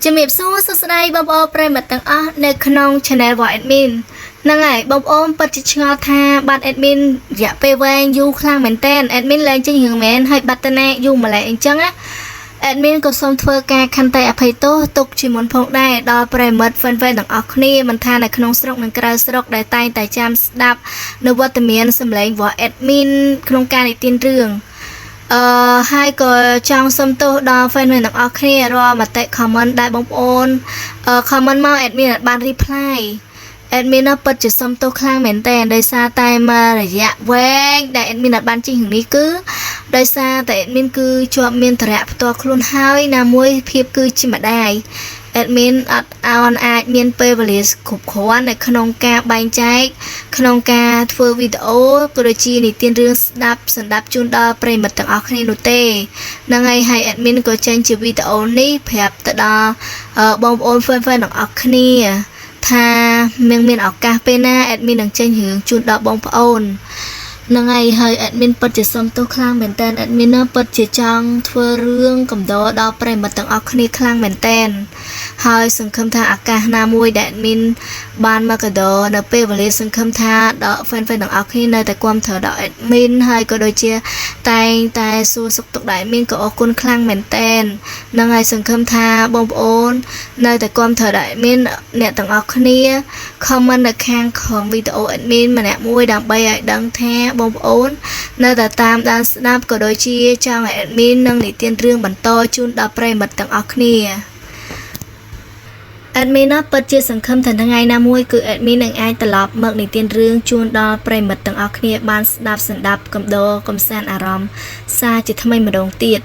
ជំរាបសួរសួស្តីបងប្អូនប្រិយមិត្តទាំងអស់នៅក្នុង Channel របស់ Admin ហ្នឹងហើយបងប្អូនពិតជាឆ្ងល់ថាបាត់ Admin រយៈពេលវែងយូរខ្លាំងមែនតើ Admin ឡើងចេញរឿងមែនហើយបាត់តណាយូរម្ល៉េះអញ្ចឹងណា Admin ក៏សូមធ្វើការខន្តីអភ័យទោសទុកជាមុនផងដែរដល់ប្រិយមិត្ត fan ទាំងអស់គ្នាមិនថានៅក្នុងស្រុកនិងក្រៅស្រុកដែលតែងតែចាំស្ដាប់នៅវត្តមានសម្លេងរបស់ Admin ក្នុងការនិទានរឿងហើយក៏ចង់សុំទោសដល់ fan ទាំងអស់គ្នារាល់មតិ comment ដែលបងប្អូនcomment មក admin អត់បាន reply admin ពិតជាសុំទោសខ្លាំងមែនតើដោយសារតែមករយៈវែងដែល admin អត់បានជិះរឿងនេះគឺដោយសារតែ admin គឺជាប់មានតរៈផ្ទាល់ខ្លួនហើយណាមួយភាពគឺជាម្ដាយ admin អត់អាចមានពេលវេលាគ្រប់គ្រាន់នៅក្នុងការបែងចែកក្នុងការធ្វើវីដេអូក៏ដូចជានិទានរឿងស្ដាប់ជូនដល់ប្រិយមិត្តទាំងអស់គ្នានោះទេហ្នឹងហើយ admin ក៏ចេញជាវីដេអូនេះប្រាប់ទៅដល់បងប្អូន fan ទាំងអស់គ្នាថាមានឱកាសពេលណា admin នឹងចេញរឿងជូនដល់បងប្អូនហ្នឹងហើយ admin ពិតជាសុំទោសខ្លាំងមែនតើ admin ពិតជាចង់ធ្វើរឿងកំដរដល់ប្រិយមិត្តទាំងអស់គ្នាខ្លាំងមែនតើហើយសង្ឃឹមថាឱកាសណាមួយដែល admin បានមកកដោនៅពេលវេលាសង្ឃឹមថាដល់ fan ទាំងអស់គ្នានៅតែគាំទ្រដល់ admin ហើយក៏ដូចជាតែងតែសួរសុខទុក្ខដល់ admin ក៏អរគុណខ្លាំងមែនតើហ្នឹងហើយសង្ឃឹមថាបងប្អូននៅតែគាំទ្រដល់ admin អ្នកទាំងអស់គ្នា comment នៅខាងក្រោមវីដេអូ admin ម្នាក់មួយដើម្បីឲ្យដឹងថាបងប្អូននៅតែតាមដានស្ដាប់ក៏ដូចជាចង់ឲ្យ admin នឹងនិទានរឿងបន្តជូនដល់ប្រិយមិត្តទាំងអស់គ្នា admin ពិតជាសង្ឃឹមថាថ្ងៃណាមួយគឺ admin នឹងអាចត្រឡប់មកនិទានរឿងជូនដល់ប្រិយមិត្តទាំងអស់គ្នាបានស្ដាប់កំដរកំសាន្តអារម្មណ៍សារជាថ្មីម្ដងទៀត